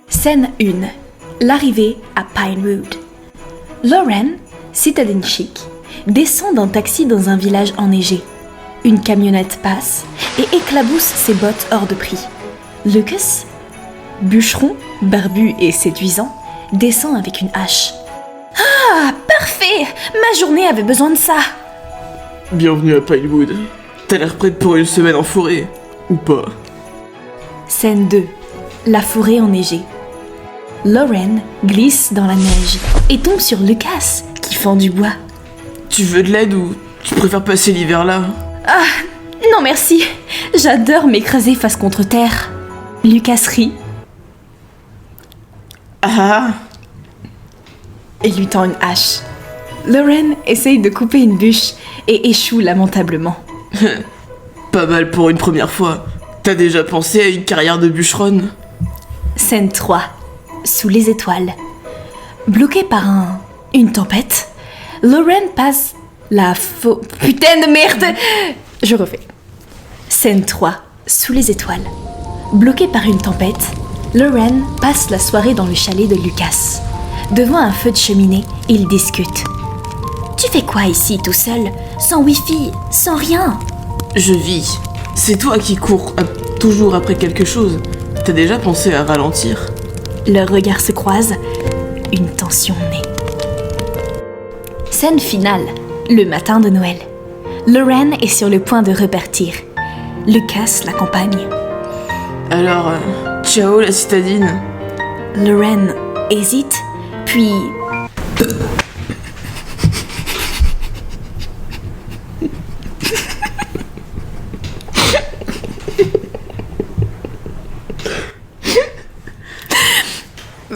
Scène 1. L'arrivée à Pinewood. Lauren, citadine chic, descend d'un taxi dans un village enneigé. Une camionnette passe et éclabousse ses bottes hors de prix. Lucas, bûcheron, barbu et séduisant, descend avec une hache. Ah, parfait! Ma journée avait besoin de ça! Bienvenue à Pinewood. T'as l'air prête pour une semaine en forêt, ou pas? Scène 2. La forêt enneigée. Lauren glisse dans la neige et tombe sur Lucas qui fend du bois. Tu veux de l'aide ou tu préfères passer l'hiver là? Ah, non merci, j'adore m'écraser face contre terre. Lucas rit Ah! et lui tend une hache. Lauren essaye de couper une bûche et échoue lamentablement. Pas mal pour une première fois. T'as déjà pensé à une carrière de bûcheronne? Scène 3. Sous les étoiles. Bloquée par une tempête, Lauren passe Putain de merde! Je refais. Scène 3. Sous les étoiles. Bloquée par une tempête, Lauren passe la soirée dans le chalet de Lucas. Devant un feu de cheminée, ils discutent. Tu fais quoi ici tout seul? Sans wifi, sans rien? Je vis. C'est toi qui cours toujours après quelque chose. T'as déjà pensé à ralentir? Leurs regards se croisent, une tension naît. Scène finale, le matin de Noël. Lauren est sur le point de repartir. Lucas l'accompagne. Alors, ciao la citadine. Lauren hésite, puis...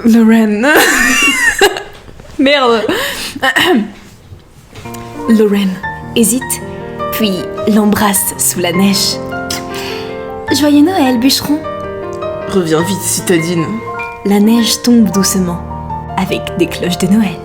Lauren... Merde. Lauren hésite, puis l'embrasse sous la neige. Joyeux Noël, bûcheron. Reviens vite, citadine. La neige tombe doucement, avec des cloches de Noël.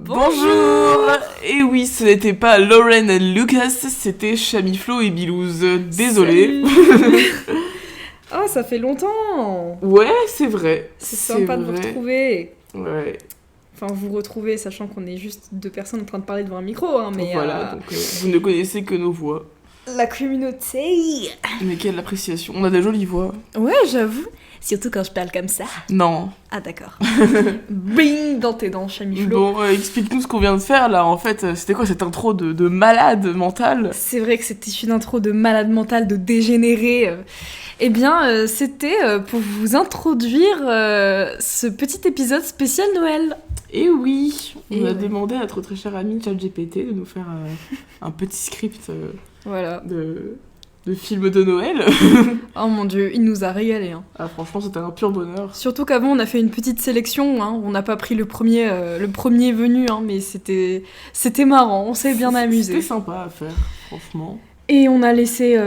Bonjour! Et oui, ce n'était pas Lauren et Lucas, c'était Chamiflo et Bilouz. Désolé. Oh, ça fait longtemps! Ouais, c'est vrai. C'est sympa de vous retrouver. Ouais. Enfin, vous retrouver, sachant qu'on est juste deux personnes en train de parler devant un micro, hein, mais... Voilà, donc vous ne connaissez que nos voix. La communauté! Mais quelle appréciation, on a des jolies voix. Ouais, j'avoue. Surtout quand je parle comme ça. Non. Ah d'accord. Bing dans tes dents, Chamiflo. Bon, explique-nous ce qu'on vient de faire là, en fait, c'était quoi cette intro de malade mental? C'est vrai que c'était une intro de malade mental, de dégénéré. Eh bien, c'était pour vous introduire ce petit épisode spécial Noël. Et oui, on a ouais. demandé à notre très cher ami ChatGPT de nous faire un petit script Voilà. de film de Noël. Oh mon dieu, il nous a régalé. Hein. Ah, franchement, c'était un pur bonheur. Surtout qu'avant, on a fait une petite sélection. Hein. On n'a pas pris le premier venu, hein, mais c'était marrant. On s'est bien amusé. C'était sympa à faire, franchement. Et on a laissé...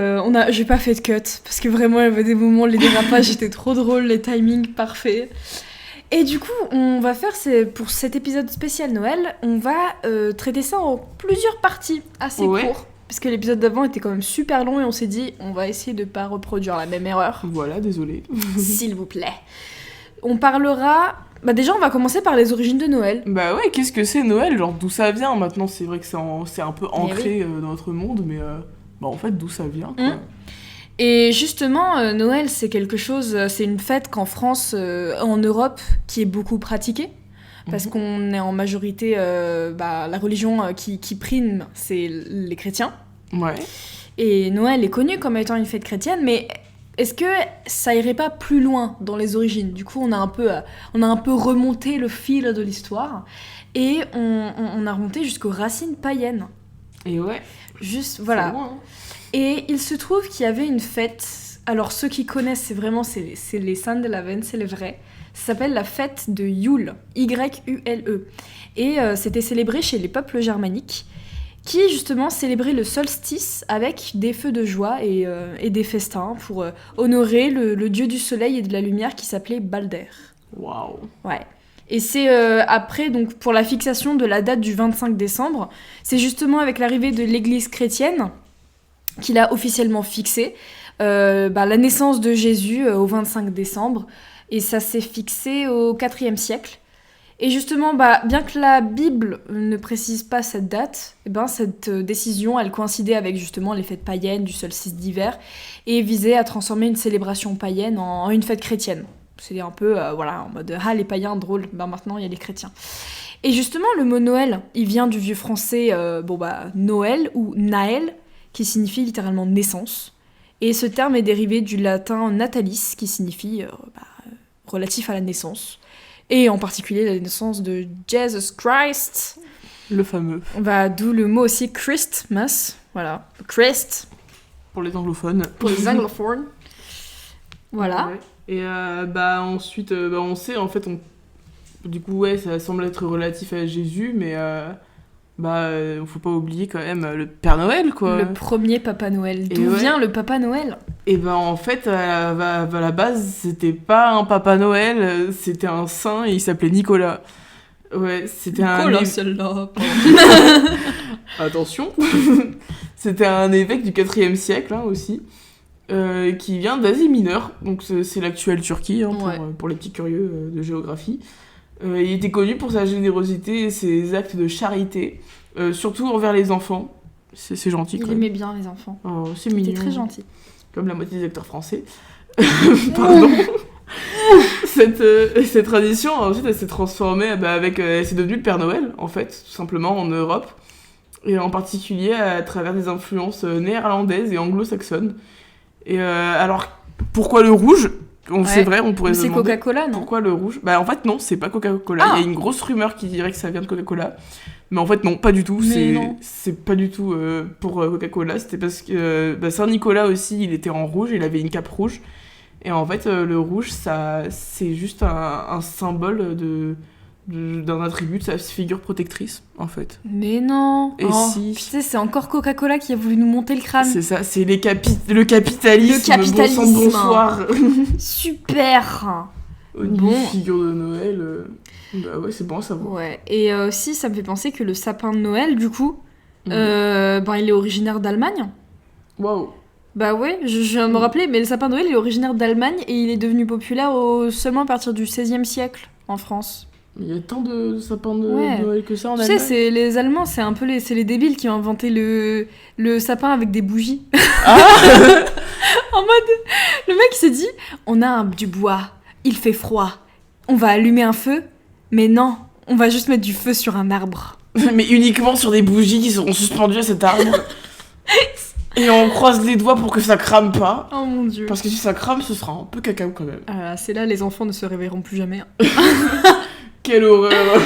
j'ai pas fait de cut, parce que vraiment, il y avait des moments, les dérapages étaient trop drôles, les timings parfaits. Et du coup, on va faire, pour cet épisode spécial Noël, on va traiter ça en plusieurs parties assez courtes. Parce que l'épisode d'avant était quand même super long et on s'est dit, on va essayer de pas reproduire la même erreur. Voilà, désolé. S'il vous plaît. On parlera... Bah déjà, on va commencer par les origines de Noël. Bah ouais, qu'est-ce que c'est Noël? Genre, d'où ça vient? Maintenant, c'est vrai que c'est un peu ancré dans notre monde, mais bah en fait, d'où ça vient, quoi. Et justement, Noël, c'est quelque chose... c'est une fête qu'en France, en Europe, qui est beaucoup pratiquée. Parce qu'on est en majorité... la religion qui prime, c'est les chrétiens. Ouais. Et Noël est connu comme étant une fête chrétienne, mais est-ce que ça irait pas plus loin dans les origines? Du coup, on a un peu remonté le fil de l'histoire et on a remonté jusqu'aux racines païennes. Et ouais. Juste, voilà. C'est loin, hein. Et il se trouve qu'il y avait une fête. Alors, ceux qui connaissent, c'est les Samhain, c'est les vrais. Ça s'appelle la fête de Yule, Y-U-L-E. Et c'était célébré chez les peuples germaniques, qui justement célébraient le solstice avec des feux de joie et des festins pour honorer le dieu du soleil et de la lumière qui s'appelait Balder. Waouh. Ouais. Et c'est après, donc, pour la fixation de la date du 25 décembre, c'est justement avec l'arrivée de l'église chrétienne qu'il a officiellement fixé la naissance de Jésus au 25 décembre. Et ça s'est fixé au IVe siècle. Et justement, bien que la Bible ne précise pas cette date, cette décision, elle coïncidait avec justement les fêtes païennes du solstice d'hiver et visait à transformer une célébration païenne en une fête chrétienne. C'est un peu, en mode « Ah, les païens, drôle, maintenant il y a les chrétiens ». Et justement, le mot Noël, il vient du vieux français Noël ou Naël, qui signifie littéralement naissance. Et ce terme est dérivé du latin natalis, qui signifie relatif à la naissance. Et en particulier la naissance de Jesus Christ. Le fameux. D'où le mot aussi Christmas. Voilà, Christ. Pour les anglophones. Pour les anglophones. Voilà. Ouais. Et ensuite, on sait, en fait, du coup, ouais, ça semble être relatif à Jésus, mais faut pas oublier quand même le Père Noël, quoi. Le premier Papa Noël. D'où vient le Papa Noël ? Et en fait, à la base, c'était pas un Papa Noël, c'était un saint et il s'appelait Nicolas. Ouais, c'était Nicolas, celle-là. Attention. C'était un évêque du IVe siècle, aussi, qui vient d'Asie mineure, donc c'est l'actuelle Turquie, pour les petits curieux de géographie. Il était connu pour sa générosité et ses actes de charité, surtout envers les enfants. C'est gentil, Il aimait bien les enfants. Oh, c'est mignon. Il était très gentil. Comme la moitié des acteurs français. Pardon. Cette tradition, ensuite, elle s'est transformée c'est devenu le Père Noël, en fait, tout simplement, en Europe. Et en particulier à travers des influences néerlandaises et anglo-saxonnes. Et alors, pourquoi le rouge ? C'est vrai, on pourrait se demander. C'est Coca-Cola, non ? Pourquoi le rouge ? En fait, non, c'est pas Coca-Cola. Il y a une grosse rumeur qui dirait que ça vient de Coca-Cola. Mais en fait, non, pas du tout. C'est pas du tout pour Coca-Cola. C'était parce que Saint-Nicolas aussi, il était en rouge, il avait une cape rouge. Et en fait, le rouge, c'est juste un symbole d'un attribut de sa figure protectrice, en fait. Mais non. Et si... Putain, c'est encore Coca-Cola qui a voulu nous monter le crâne. C'est ça, c'est le capitalisme. Bonsoir. Super. Figure de Noël... c'est bon à savoir. Ouais, et aussi, ça me fait penser que le sapin de Noël, du coup, il est originaire d'Allemagne. Waouh. Ouais, je viens de me rappeler, mais le sapin de Noël est originaire d'Allemagne et il est devenu populaire seulement à partir du XVIe siècle en France. Il y a tant de sapins de Noël que ça en Allemagne. Tu sais, c'est les Allemands, c'est un peu c'est les débiles qui ont inventé le sapin avec des bougies. Ah. En mode, le mec s'est dit, on a du bois, il fait froid, on va allumer un feu, mais non, on va juste mettre du feu sur un arbre. Mais uniquement sur des bougies qui seront suspendues à cet arbre. Et on croise les doigts pour que ça crame pas. Oh mon dieu. Parce que si ça crame, ce sera un peu cacao quand même. C'est là, les enfants ne se réveilleront plus jamais. Quelle horreur.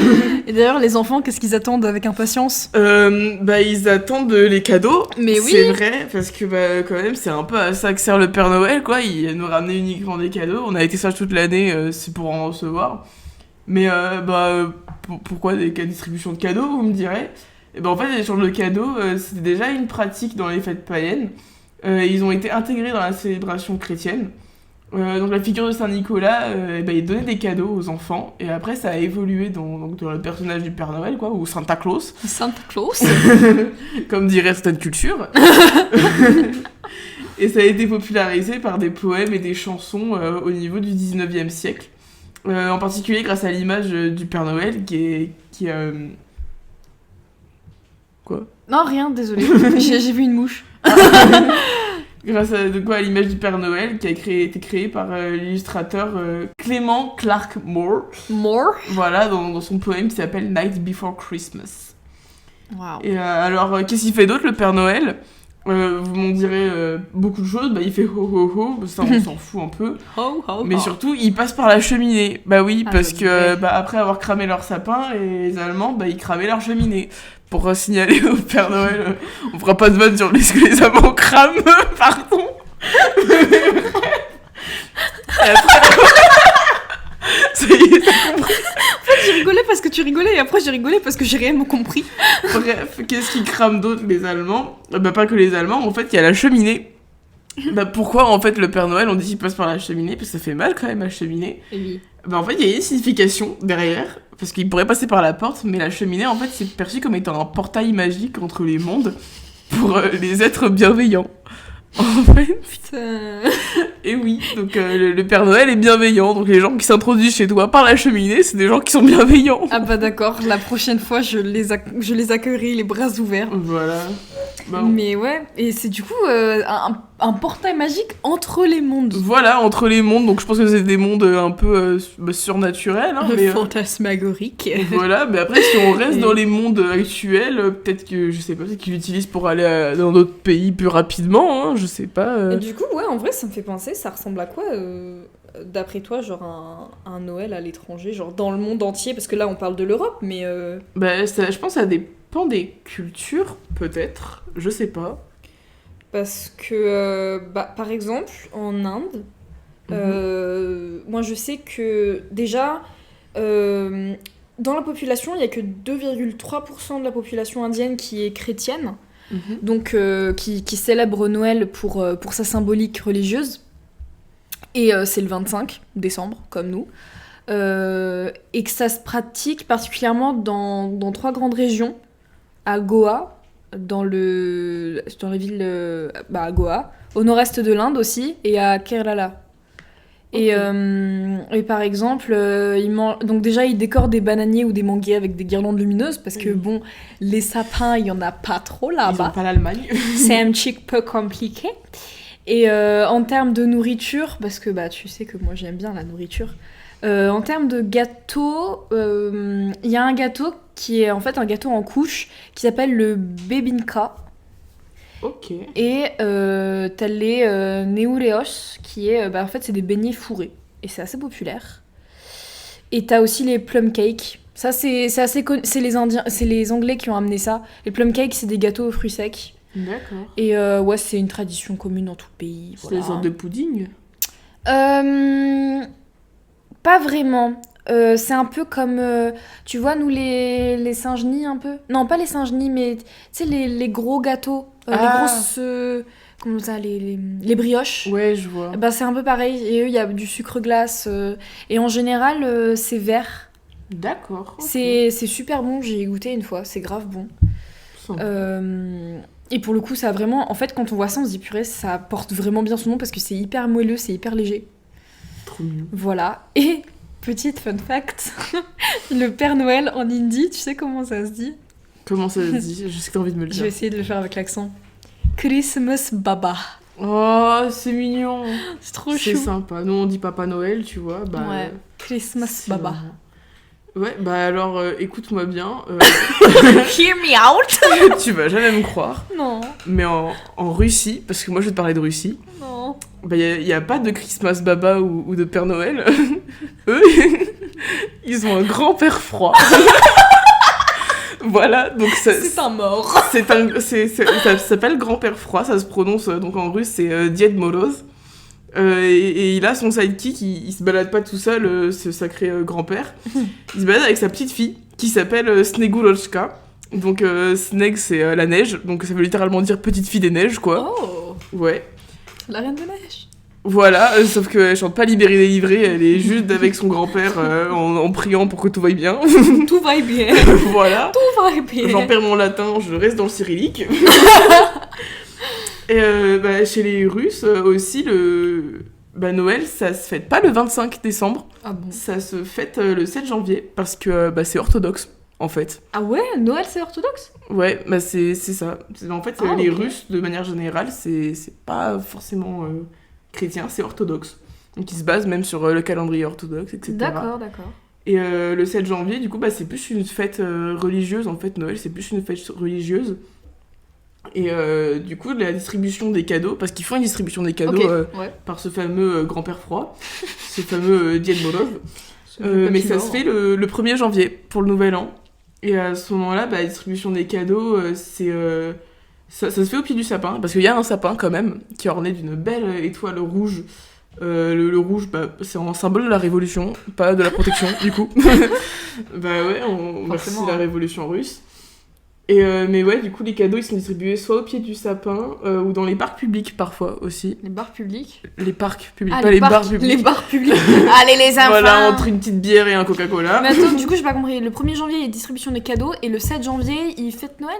Et d'ailleurs, les enfants, qu'est-ce qu'ils attendent avec impatience ? Ils attendent les cadeaux. Mais oui. C'est vrai, parce que quand même, c'est un peu à ça que sert le Père Noël, quoi. Il nous ramener uniquement des cadeaux. On a été sages toute l'année, c'est pour en recevoir. Mais pourquoi des distributions de cadeaux, vous me direz ? Et en fait, les échanges de cadeaux, c'était déjà une pratique dans les fêtes païennes. Ils ont été intégrés dans la célébration chrétienne. Donc la figure de Saint-Nicolas, il donnait des cadeaux aux enfants. Et après, ça a évolué dans le personnage du Père Noël, quoi, ou Santa Claus. Santa Claus. Comme dirait certaines cultures. Et ça a été popularisé par des poèmes et des chansons au niveau du 19e siècle. En particulier grâce à l'image du Père Noël qui Quoi ? Non, rien, désolé. j'ai vu une mouche. Grâce à l'image du Père Noël qui a été créée par l'illustrateur Clement Clark Moore. Voilà, dans son poème qui s'appelle Night Before Christmas. Wow. Et alors, qu'est-ce qu'il fait d'autre, le Père Noël ? Vous m'en direz beaucoup de choses. Il fait ho ho ho, ça on s'en fout un peu. Ho, ho, mais ho. surtout, il passe par la cheminée. Oui, parce que après avoir cramé leur sapin, les Allemands, ils cramaient leur cheminée. pour signaler au Père Noël, on fera pas de vanne sur ce que les Allemands crament, pardon. Et après... Ça y est, t'as compris. En fait, j'ai rigolé parce que tu rigolais et après j'ai rigolé parce que j'ai réellement compris. Bref, qu'est-ce qu'ils crament d'autre, les Allemands ? Bah, pas que les Allemands, en fait, il y a la cheminée. Bah, pourquoi, en fait, le Père Noël, on dit qu'il passe par la cheminée ? Parce que ça fait mal, quand même, la cheminée. Oui. Bah, en fait, il y a une signification derrière, parce qu'il pourrait passer par la porte, mais la cheminée, en fait, c'est perçu comme étant un portail magique entre les mondes pour les êtres bienveillants. En fait, Putain. et oui, donc le Père Noël est bienveillant, donc les gens qui s'introduisent chez toi par la cheminée, c'est des gens qui sont bienveillants. Ah bah d'accord, la prochaine fois je les accueillerai les bras ouverts. Voilà. Bon. Mais ouais, et c'est du coup un portail magique entre les mondes. Voilà, entre les mondes, donc je pense que c'est des mondes un peu surnaturels. Hein, mais, Fantasmagorique. voilà, mais après si on reste dans les mondes actuels, peut-être que, je sais pas, peut-être qu'ils l'utilisent pour aller dans d'autres pays plus rapidement, hein, je sais pas. Et du coup, ouais, en vrai, ça me fait penser, ça ressemble à quoi, d'après toi, genre un Noël à l'étranger, genre dans le monde entier, parce que là on parle de l'Europe, mais... Bah, je pense que ça dépend des cultures, peut-être, je sais pas. Parce que, par exemple, en Inde, moi je sais que déjà, dans la population, il n'y a que 2,3% de la population indienne qui est chrétienne, donc qui célèbre Noël pour sa symbolique religieuse. Et c'est le 25 décembre, comme nous. Et que ça se pratique particulièrement dans 3 grandes régions. À Goa, dans la ville à Goa, au nord-est de l'Inde aussi, et à Kerala. Okay. Et par exemple, donc déjà ils décorent des bananiers ou des manguiers avec des guirlandes lumineuses, parce que bon, les sapins, il y en a pas trop là-bas. Ils ont pas l'Allemagne. C'est un petit peu compliqué. Et en termes de nourriture, parce que tu sais que moi j'aime bien la nourriture, en termes de gâteau, il y a un gâteau qui est en fait un gâteau en couche qui s'appelle le bebinka. Ok. Et t'as les neureos, qui est en fait c'est des beignets fourrés et c'est assez populaire. Et t'as aussi les plum cakes. Ça c'est assez c'est les Indiens, c'est les Anglais qui ont amené ça. Les plum cakes, c'est des gâteaux aux fruits secs. D'accord. Et ouais, c'est une tradition commune dans tout le pays. C'est des sortes de pudding. Pas vraiment. C'est un peu comme, tu vois, nous, les Saint-Genis, un peu. Non, pas les Saint-Genis, mais tu sais, les gros gâteaux. Les grosses... comment ça, les brioches. Ouais, je vois. Bah, c'est un peu pareil. Et eux, il y a du sucre glace. Et en général, c'est vert. D'accord. Okay. C'est super bon. J'ai goûté une fois. C'est grave bon. Et pour le coup, ça a vraiment... En fait, quand on voit ça, on se dit, purée, ça porte vraiment bien son nom parce que c'est hyper moelleux, c'est hyper léger. Trop mignon. Voilà. Et... Petite fun fact, le Père Noël en hindi, tu sais comment ça se dit ? Comment ça se dit ? Je sais que t'as envie de me le dire. Je vais essayer de le faire avec l'accent. Christmas Baba. Oh, c'est mignon. C'est trop chou. C'est sympa. Nous, on dit Papa Noël, tu vois. Ouais, Christmas Baba. Ouais, alors, écoute-moi bien. Hear me out. Tu vas jamais me croire. Non. Mais en Russie, parce que moi, je vais te parler de Russie. Non. Bah, y a pas de Christmas Baba ou de Père Noël. Eux, ils ont un grand-père froid. Voilà, donc c'est un mort. Ça s'appelle grand-père froid, ça se prononce donc en russe, c'est Died Moroz. Et il a son sidekick, il se balade pas tout seul, ce sacré grand-père. Il se balade avec sa petite fille qui s'appelle Snegurochka. Donc Sneg, c'est la neige, donc ça veut littéralement dire petite fille des neiges, quoi. Oh. Ouais. La Reine de Neige. Voilà, sauf qu'elle chante pas Libérée délivrée, elle est juste avec son grand-père en priant pour que tout vaille bien. Tout vaille bien. Voilà. Tout vaille bien. J'en perds mon latin, je reste dans le cyrillique. Et chez les Russes aussi, Noël, ça se fête pas le 25 décembre. Ah bon ? Ça se fête le 7 janvier, parce que c'est orthodoxe, en fait. Ah ouais ? Noël, c'est orthodoxe ? Ouais, c'est ça. En fait, les Russes, de manière générale, c'est pas forcément chrétien, c'est orthodoxe. Donc ils se basent même sur le calendrier orthodoxe, etc. D'accord. Et le 7 janvier, du coup, c'est plus une fête religieuse, en fait. Noël, c'est plus une fête religieuse. Et du coup, la distribution des cadeaux, parce qu'ils font une distribution des cadeaux par ce fameux grand-père froid, ce fameux Died Moroz. Mais ça se fait le 1er janvier, pour le nouvel an. Et à ce moment-là, la distribution des cadeaux, ça se fait au pied du sapin, parce qu'il y a un sapin quand même, qui est orné d'une belle étoile rouge. Le rouge, c'est un symbole de la révolution, pas de la protection, du coup. Ouais, merci la révolution russe. Mais ouais, du coup, les cadeaux, ils sont distribués soit au pied du sapin, ou dans les parcs publics, parfois, aussi. Les bars publics? Les parcs publics, Ah, pas les bars publics. Les bars publics. Allez, les enfants. Voilà, entre une petite bière et un Coca-Cola. Mais attends, du coup, j'ai pas compris. Le 1er janvier, il y a distribution des cadeaux, et le 7 janvier, ils fêtent Noël?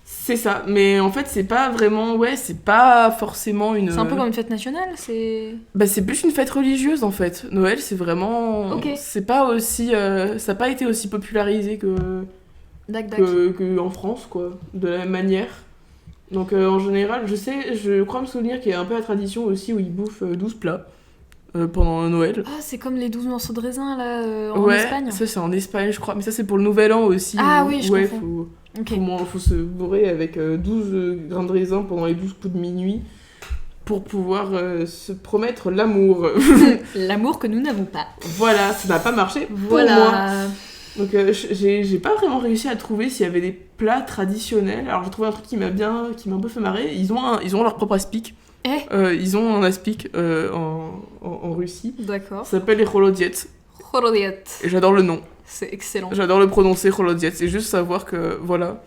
C'est ça, mais en fait, c'est pas vraiment... Ouais, c'est pas forcément une... C'est un peu comme une fête nationale, c'est... c'est plus une fête religieuse, en fait. Noël, c'est vraiment... Ok. C'est pas aussi... ça a pas été aussi popularisé que en France, quoi. De la même manière. Donc, en général, je crois me souvenir qu'il y a un peu la tradition aussi où ils bouffent 12 plats pendant Noël. Ah, c'est comme les 12 morceaux de raisin, là, en Ouais, Espagne. ça, c'est en Espagne, je crois. Mais ça, c'est pour le Nouvel An aussi. Ah oui, je confonds. Faut se bourrer avec 12 grains de raisin pendant les 12 coups de minuit pour pouvoir se promettre l'amour. L'amour que nous n'avons pas. Voilà, ça n'a pas marché Voilà. pour moi. Donc j'ai pas vraiment réussi à trouver s'il y avait des plats traditionnels. Alors j'ai trouvé un truc qui m'a un peu fait marrer. Ils ont leur propre aspic. Ils ont un aspic en Russie. D'accord. Ça s'appelle les Holodiets. Holodiet. Et j'adore le nom. C'est excellent. J'adore le prononcer, Holodiet. C'est juste savoir que voilà.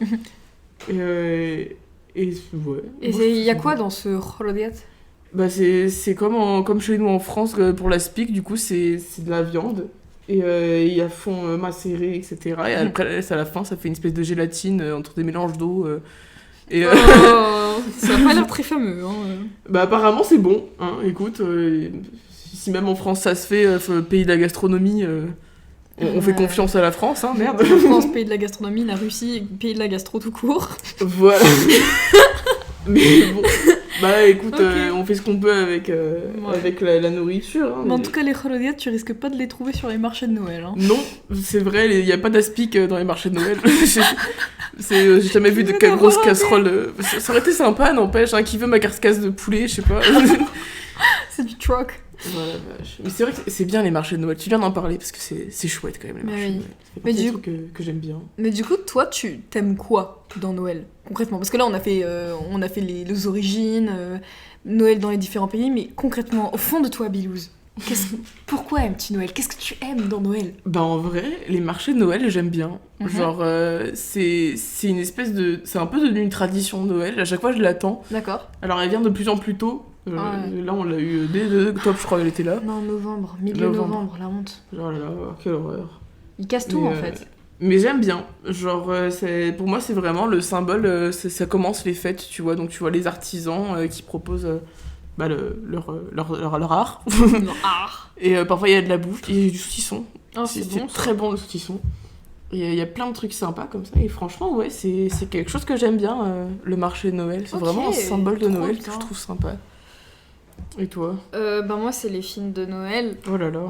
Ouais. Et il y a quoi dans ce Holodiet? C'est comme chez nous en France pour l'aspic, du coup c'est de la viande. Et ils la font macérer, etc. Et après, à la fin, ça fait une espèce de gélatine entre des mélanges d'eau. Ça a pas l'air très fameux. Hein. Apparemment, c'est bon. Hein, écoute, si même en France ça se fait, pays de la gastronomie, on fait confiance à la France, hein, merde. La France, pays de la gastronomie, la Russie, pays de la gastro tout court. Voilà. Mais bon, écoute, okay. On fait ce qu'on peut avec la nourriture. Hein, mais en tout cas, les Holodiets, tu risques pas de les trouver sur les marchés de Noël. Hein. Non, c'est vrai, il n'y a pas d'aspic dans les marchés de Noël. J'ai jamais vu de grosse casserole. Ça aurait été sympa, n'empêche, qui veut ma carcasse de poulet, je sais pas. C'est du truck. Voilà, vache. Mais c'est vrai que c'est bien les marchés de Noël. Tu viens d'en parler parce que c'est chouette quand même les marchés de Noël. C'est des trucs que j'aime bien. Mais du coup, toi, tu t'aimes quoi dans Noël concrètement? Parce que là, on a fait les origines, Noël dans les différents pays, mais concrètement, au fond de toi, Bilouz, pourquoi aimes-tu Noël? Qu'est-ce que tu aimes dans Noël? En vrai, les marchés de Noël, j'aime bien. Genre, c'est une espèce de... C'est un peu devenu une tradition de Noël. À chaque fois, je l'attends. D'accord. Alors, elle vient de plus en plus tôt. Là, on l'a eu dès octobre, je crois, elle était là. Non, milieu novembre, la honte. Oh là là, quelle horreur. Il casse tout, en fait. Mais j'aime bien. Genre, pour moi, c'est vraiment le symbole. Ça commence les fêtes, tu vois. Donc, tu vois les artisans qui proposent leur art. Leur art. Et parfois, il y a de la bouffe, il y a du saucisson. Oh, c'est bon, très bon, le saucisson. Il y a plein de trucs sympas comme ça. Et franchement, ouais, c'est quelque chose que j'aime bien, le marché de Noël. C'est vraiment un symbole de Noël que je trouve sympa. Et toi? Moi, c'est les films de Noël. Oh là là.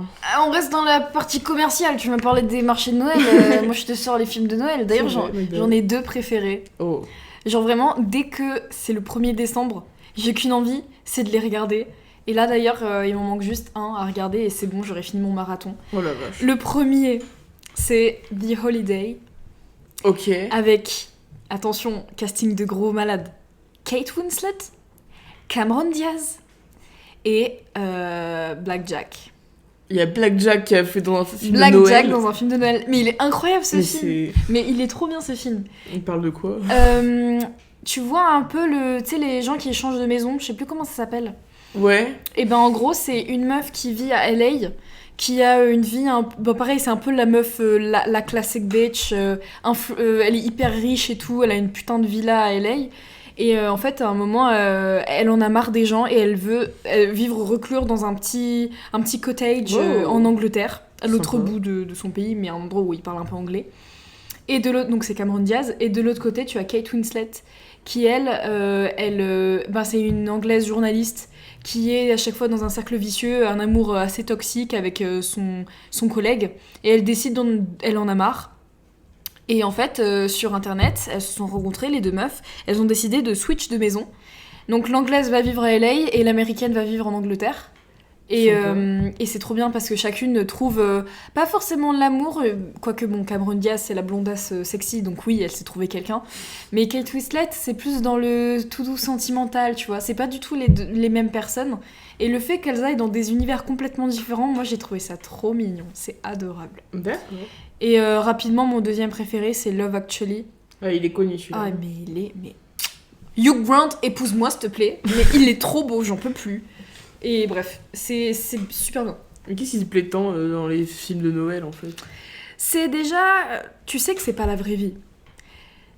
On reste dans la partie commerciale. Tu me parlais des marchés de Noël. Moi, je te sors les films de Noël. D'ailleurs, j'en ai 2 préférés. Oh. Genre vraiment, dès que c'est le 1er décembre, j'ai qu'une envie, c'est de les regarder. Et là, d'ailleurs, il m'en manque juste un à regarder et c'est bon, j'aurai fini mon marathon. Oh la vache. Le premier, c'est The Holiday. Ok. Avec, attention, casting de gros malades. Kate Winslet, Cameron Diaz et Black Jack. Il y a Black Jack qui a fait dans un film de Noël. Black Jack dans un film de Noël. Mais il est incroyable ce film. Mais il est trop bien ce film. Il parle de quoi? Tu vois un peu les gens qui échangent de maison, je sais plus comment ça s'appelle. Ouais. Et en gros, c'est une meuf qui vit à LA, qui a une vie... pareil, c'est un peu la meuf, la classic bitch. Elle est hyper riche et tout, elle a une putain de villa à LA. Et en fait, à un moment, elle en a marre des gens et elle veut vivre reclure dans un petit cottage en Angleterre, à l'autre bout de son pays, mais à un endroit où il parle un peu anglais. Et de l'autre, donc c'est Cameron Diaz. Et de l'autre côté, tu as Kate Winslet, qui c'est une anglaise journaliste qui est à chaque fois dans un cercle vicieux, un amour assez toxique avec son collègue. Et elle décide, elle en a marre. Et en fait, sur Internet, elles se sont rencontrées, les 2 meufs. Elles ont décidé de switch de maison. Donc l'anglaise va vivre à LA et l'américaine va vivre en Angleterre. Et c'est trop bien parce que chacune trouve pas forcément l'amour, quoique bon, Cameron Diaz c'est la blondasse sexy, donc oui, elle s'est trouvé quelqu'un. Mais Kate Winslet, c'est plus dans le tout doux sentimental, tu vois. C'est pas du tout les mêmes personnes. Et le fait qu'elles aillent dans des univers complètement différents, moi j'ai trouvé ça trop mignon. C'est adorable. D'accord. Et rapidement, mon deuxième préféré, c'est Love Actually. Ah, il est connu celui-là. Ah, mais il est... Hugh Grant, épouse-moi s'il te plaît. Mais il est trop beau, j'en peux plus. Et bref, c'est super bien. Mais qu'est-ce qui te plaît tant dans les films de Noël en fait? C'est déjà... Tu sais que c'est pas la vraie vie.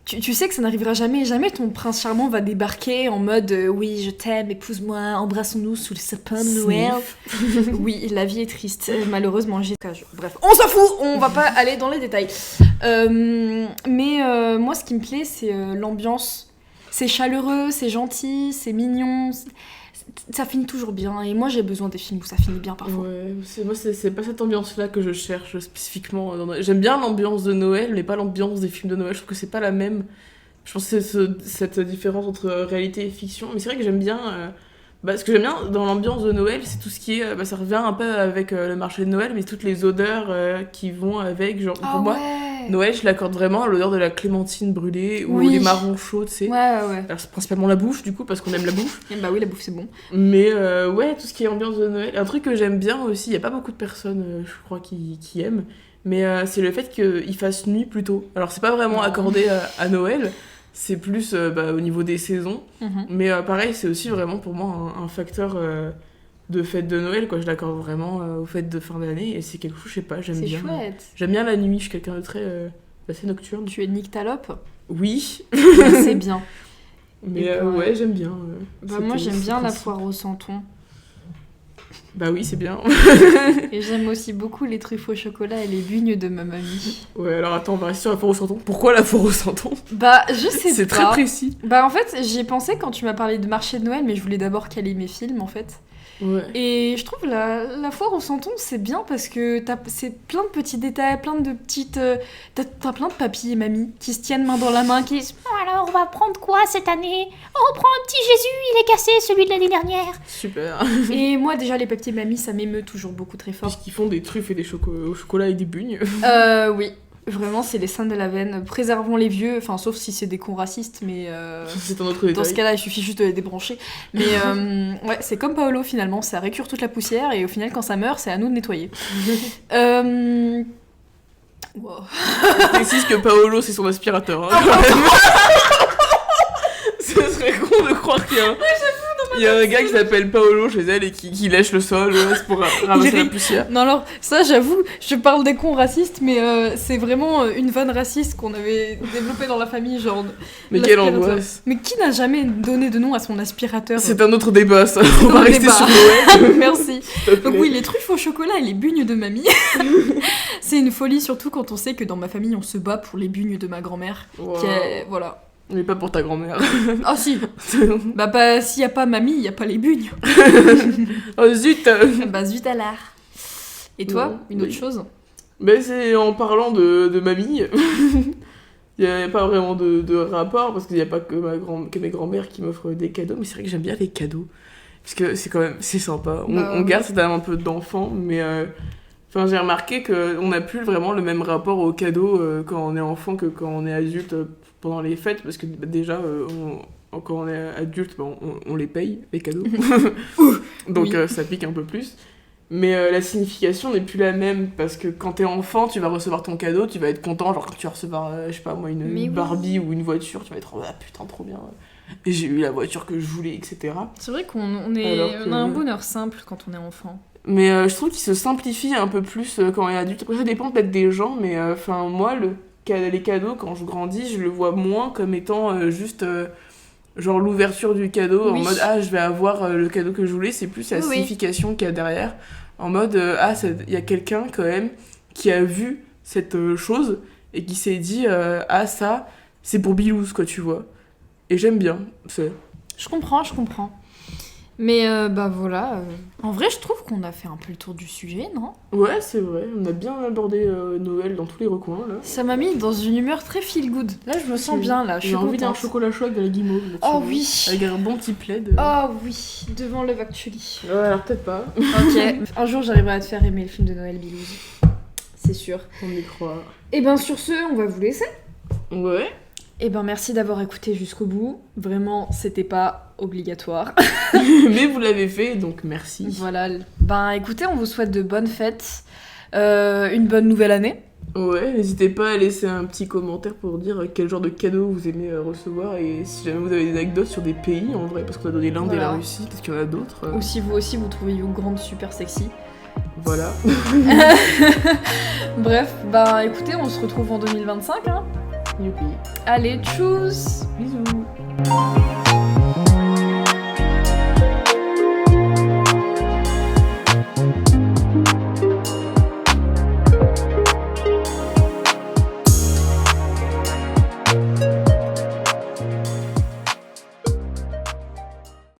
Tu sais que ça n'arrivera jamais. Jamais ton prince charmant va débarquer en mode oui, je t'aime, épouse-moi, embrassons-nous sous le sapin de Noël. Oui, la vie est triste. Malheureusement, bref, on s'en fout, on va pas aller dans les détails. Mais moi, ce qui me plaît, c'est l'ambiance. C'est chaleureux, c'est gentil, c'est mignon. Ça finit toujours bien. Et moi, j'ai besoin des films où ça finit bien parfois. Ouais, c'est pas cette ambiance-là que je cherche spécifiquement. J'aime bien l'ambiance de Noël, mais pas l'ambiance des films de Noël. Je trouve que c'est pas la même. Je pense que c'est cette différence entre réalité et fiction. Mais c'est vrai que j'aime bien... ce que j'aime bien dans l'ambiance de Noël, c'est tout ce qui est... ça revient un peu avec le marché de Noël, mais toutes les odeurs qui vont avec. Genre, pour moi, Noël, je l'accorde vraiment à l'odeur de la clémentine brûlée ou les marrons chauds, tu sais. Ouais. Alors, c'est principalement la bouffe, du coup, parce qu'on aime la bouffe. Et bah oui, la bouffe, c'est bon. Mais tout ce qui est ambiance de Noël. Un truc que j'aime bien aussi, il y a pas beaucoup de personnes, je crois, qui aiment, mais c'est le fait qu'il fasse nuit plus tôt. Alors, c'est pas vraiment accordé à Noël, c'est plus au niveau des saisons. Mais pareil, c'est aussi vraiment pour moi un facteur de fête de Noël, quoi. Je l'accorde vraiment aux fêtes de fin d'année, et c'est quelque chose, je sais pas, j'aime bien. C'est chouette. J'aime bien la nuit, je suis quelqu'un de très assez nocturne. Tu es nyctalope? Oui. C'est bien. Mais ouais, j'aime bien. Moi, j'aime bien la foire au santon. Bah oui, c'est bien. Et j'aime aussi beaucoup les truffes au chocolat et les bugnes de ma mamie. Ouais, alors attends, on va rester sur la foire au santon. Pourquoi la foire au santon? Bah, je sais pas. C'est très précis. Bah, en fait, j'y ai pensé quand tu m'as parlé de marché de Noël, mais je voulais d'abord caler mes films, en fait. Ouais. Et je trouve la foire au santon, c'est bien parce que c'est plein de petits détails, plein de petites... T'as plein de papis et mamies qui se tiennent main dans la main, qui disent « Alors, on va prendre quoi cette année? On prend un petit Jésus, il est cassé, celui de l'année dernière. » Super. Et moi, déjà, les papiers et mamies, ça m'émeut toujours beaucoup très fort. Puisqu'ils font des truffes et des au chocolat et des bugnes. Oui. Vraiment, c'est les saints de la veine. Préservons les vieux, enfin, sauf si c'est des cons racistes, mais... C'est un autre détail. Dans ce cas-là, il suffit juste de les débrancher. Mais ouais, c'est comme Paolo, finalement. Ça récure toute la poussière, et au final, quand ça meurt, c'est à nous de nettoyer. Wow. Je précise que Paolo, c'est son aspirateur. Hein, ce serait con de croire qu'il y a il y a un gars qui s'appelle Paolo chez elle et qui lèche le sol c'est pour ramasser la poussière. Non, alors, ça, j'avoue, je parle des cons racistes, mais c'est vraiment une vanne raciste qu'on avait développée dans la famille, genre... Mais quelle angoisse. Mais qui n'a jamais donné de nom à son aspirateur? C'est un autre débat, ça. On va rester sur Noël. Merci. Donc oui, les truffes au chocolat et les bugnes de mamie. C'est une folie, surtout quand on sait que dans ma famille, on se bat pour les bugnes de ma grand-mère. Wow. Voilà. Mais pas pour ta grand-mère. Ah si. Bah s'il y a pas mamie, il y a pas les bugnes. Oh zut. Bah zut à l'art. Et toi, une autre chose? Ben c'est en parlant de mamie. Il n'y a pas vraiment de rapport, parce qu'il n'y a pas que mes grands-mères qui m'offrent des cadeaux, mais c'est vrai que j'aime bien les cadeaux. Parce que c'est quand même, c'est sympa. On garde cette âme un peu d'enfant, mais j'ai remarqué qu'on n'a plus vraiment le même rapport aux cadeaux quand on est enfant que quand on est adulte pendant les fêtes, parce que déjà, quand on est adulte, on les paye, les cadeaux. Donc ça pique un peu plus. Mais la signification n'est plus la même, parce que quand t'es enfant, tu vas recevoir ton cadeau, tu vas être content, genre quand tu vas recevoir, je sais pas moi, une Barbie ou une voiture, tu vas être ah putain trop bien, et j'ai eu la voiture que je voulais, etc. C'est vrai qu'on a un bonheur simple quand on est enfant. Mais je trouve qu'il se simplifie un peu plus quand on est adulte. Après ça dépend peut-être des gens, mais moi, les cadeaux, quand je grandis, je le vois moins comme étant juste... genre l'ouverture du cadeau, en mode je vais avoir le cadeau que je voulais, c'est plus la signification qu'il y a derrière, en mode il y a quelqu'un quand même qui a vu cette chose et qui s'est dit ça c'est pour Bilouz, quoi, tu vois. Et j'aime bien. Je comprends. Mais bah voilà. En vrai, je trouve qu'on a fait un peu le tour du sujet, non? Ouais, c'est vrai, on a bien abordé Noël dans tous les recoins là. Ça m'a mis dans une humeur très feel good. Là, je me sens bien, là. Je suis J'ai envie d'un contente. chocolat chaud avec de la guimauve. là, tu Oh vois. oui. Avec un bon petit plaid. Oh oui, devant Love Actually. Ouais, alors peut-être pas. Ok. Un jour, j'arriverai à te faire aimer le film de Noël, Bilouz. C'est sûr. On y croit. Et ben sur ce, on va vous laisser. Ouais. Et ben merci d'avoir écouté jusqu'au bout. Vraiment, c'était pas obligatoire. Mais vous l'avez fait, donc merci. Voilà. Ben écoutez, on vous souhaite de bonnes fêtes, une bonne nouvelle année. Ouais, n'hésitez pas à laisser un petit commentaire pour dire quel genre de cadeau vous aimez recevoir et si jamais vous avez des anecdotes sur des pays en vrai, parce qu'on a donné l'Inde et la Voilà. Russie, parce qu'il y en a d'autres. Ou si vous aussi vous trouvez You Grande super sexy. Voilà. Bref, ben écoutez, on se retrouve en 2025. Hein. Youpi. Allez, tchuss. Bisous.